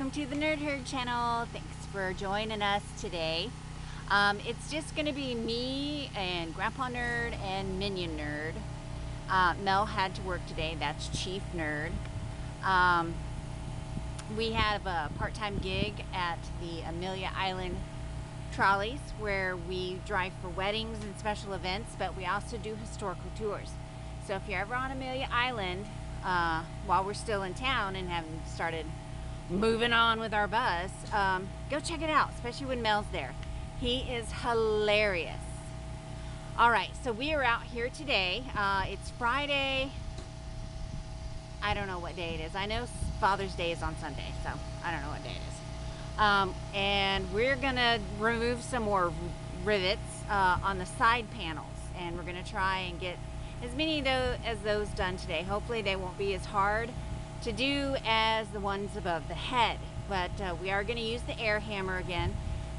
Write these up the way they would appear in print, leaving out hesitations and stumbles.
welcome to the Nerd Herd channel. Thanks for joining us today. It's just going to be me and Grandpa Nerd and Minion Nerd. Mel had to work today, that's Chief Nerd. We have a part-time gig at the Amelia Island trolleys where we drive for weddings and special events, but we also do historical tours. So if you're ever on Amelia Island while we're still in town and haven't started moving on with our bus, go check it out, especially when Mel's there. He is hilarious. All right, so we are out here today. It's Friday. I don't know what day it is. I know Father's Day is on Sunday, so I don't know what day it is. And we're gonna remove some more rivets on the side panels, and we're gonna try and get as many as those done today. Hopefully they won't be as hard to do as the ones above the head, but we are going to use the air hammer again,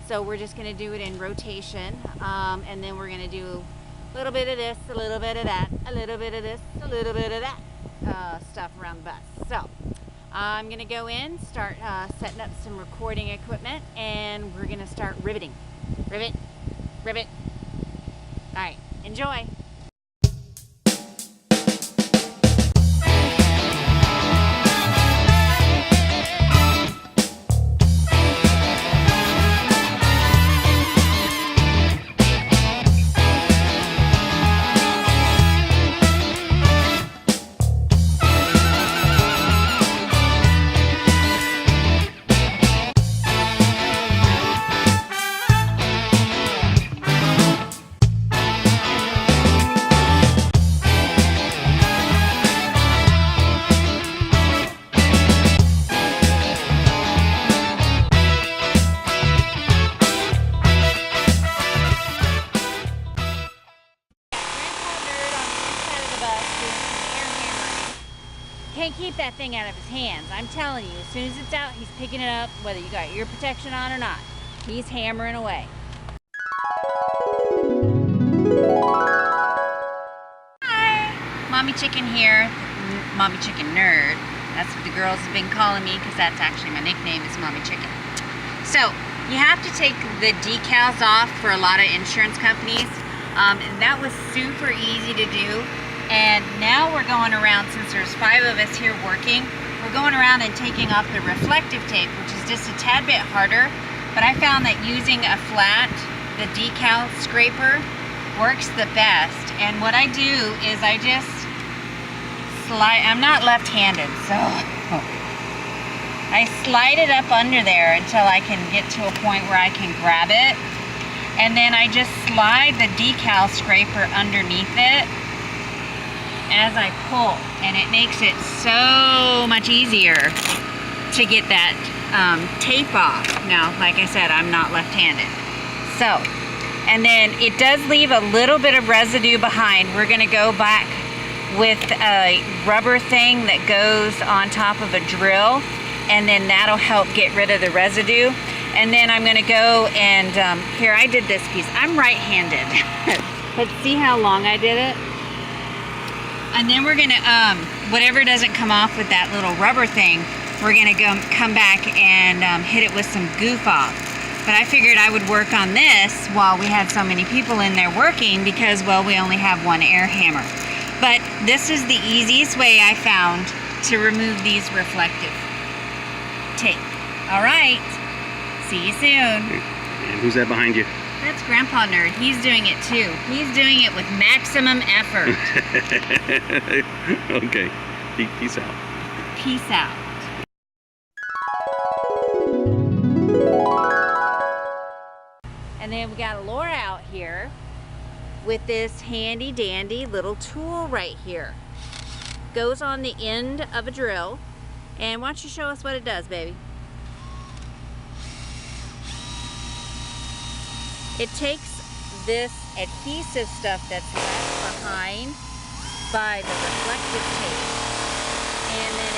so we're just going to do it in rotation, and then we're going to do a little bit of this, a little bit of that, a little bit of this, a little bit of that stuff around the bus. So I'm going to go in, start setting up some recording equipment, and we're going to start riveting. Rivet, rivet. All right, enjoy. Can't keep that thing out of his hands. I'm telling you, as soon as it's out, he's picking it up, whether you got ear protection on or not. He's hammering away. Hi! Mommy Chicken here. Mommy Chicken Nerd. That's what the girls have been calling me, because that's actually my nickname is Mommy Chicken. So, you have to take the decals off for a lot of insurance companies. And that was super easy to do. And now we're going around, since there's 5 of us here working, we're going around and taking off the reflective tape, which is just a tad bit harder. But I found that using a flat, the decal scraper, works the best. And what I do is I just slide, I'm not left-handed, so I slide it up under there until I can get to a point where I can grab it. And then I just slide the decal scraper underneath it as I pull, and it makes it so much easier to get that tape off. Now, like I said, I'm not left-handed. So, and then it does leave a little bit of residue behind. We're gonna go back with a rubber thing that goes on top of a drill, and then that'll help get rid of the residue. And then I'm gonna go and, here, I did this piece. I'm right-handed, but see how long I did it? And then we're gonna, whatever doesn't come off with that little rubber thing, we're gonna come back and hit it with some goof off. But I figured I would work on this while we had so many people in there working, because, well, we only have one air hammer. But this is the easiest way I found to remove these reflective tape. All right, see you soon. And who's that behind you? That's Grandpa Nerd. He's doing it too. He's doing it with maximum effort. Okay. Peace out. Peace out. And then we got Laura out here with this handy dandy little tool right here. Goes on the end of a drill. And why don't you show us what it does, baby? It takes this adhesive stuff that's left behind by the reflective tape, and then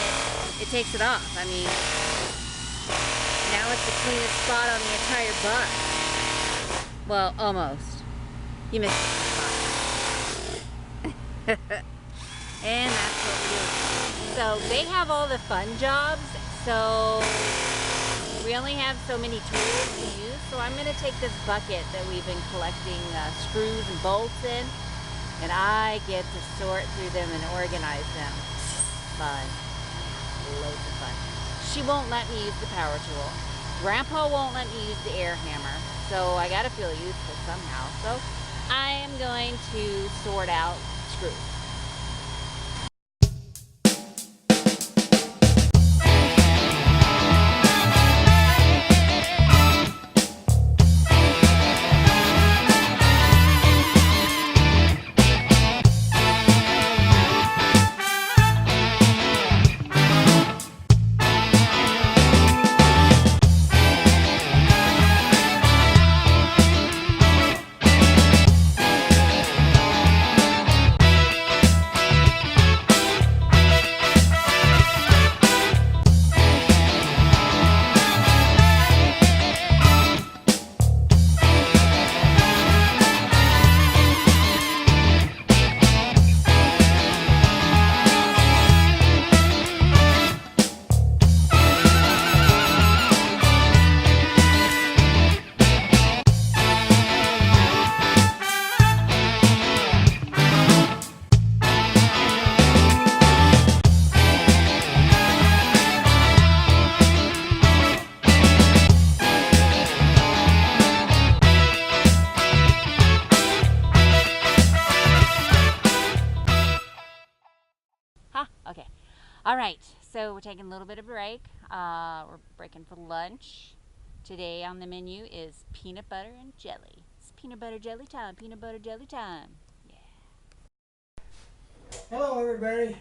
it takes it off. I mean, now it's the cleanest spot on the entire bus. Well, almost. You missed the spot. And that's what we're doing. So they have all the fun jobs, so We only have so many tools to use, so I'm going to take this bucket that we've been collecting screws and bolts in, and I get to sort through them and organize them. Fun. Loads of fun. She won't let me use the power tool. Grandpa won't let me use the air hammer, so I got to feel useful somehow. So I am going to sort out screws. Okay. All right. So we're taking a little bit of a break. We're breaking for lunch. Today on the menu is peanut butter and jelly. It's peanut butter jelly time. Peanut butter jelly time. Yeah. Hello, everybody.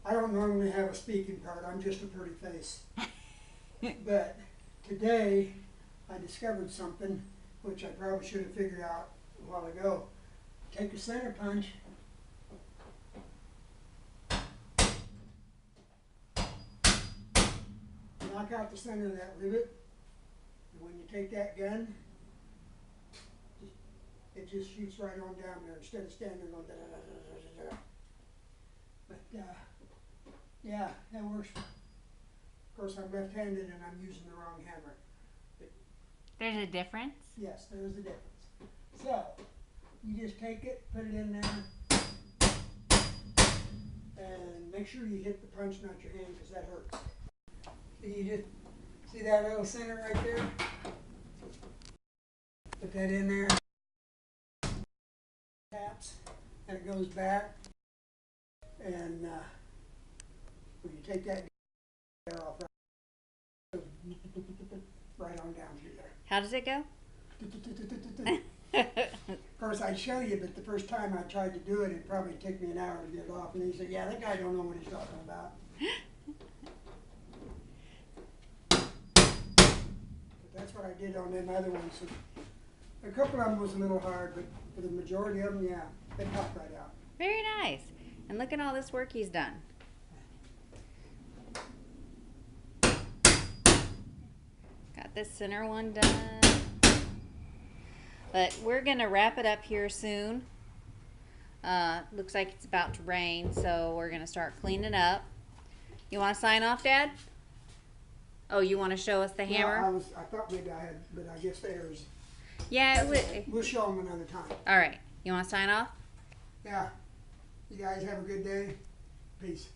I don't normally have a speaking part. I'm just a pretty face. But today I discovered something which I probably should have figured out a while ago. Take a center punch. Knock out the center of that rivet, and when you take that gun, it just shoots right on down there instead of standing on da da da da da da. But yeah, that works. Of course, I'm left-handed and I'm using the wrong hammer. But There's a difference? yes, there is a difference. So you just take it, put it in there, and make sure you hit the punch, not your hand, because that hurts. You just see that little center right there? Put that in there. Taps, and it goes back. And when you take that off, right on down through there. How does it go? Of course, I'd show you, but the first time I tried to do it, it'd probably take me an hour to get it off. And he said, yeah, that guy don't know what he's talking about. That's what I did on them other ones. So a couple of them was a little hard, but for the majority of them, yeah, they popped right out. Very nice. And look at all this work he's done. Got this center one done. But we're going to wrap it up here soon. Looks like it's about to rain, so we're going to start cleaning up. You want to sign off, Dad? Oh, you want to show us the hammer? Well, I thought maybe I had, but I guess theirs. Yeah, We'll show them another time. all right. You want to sign off? Yeah. You guys have a good day. Peace.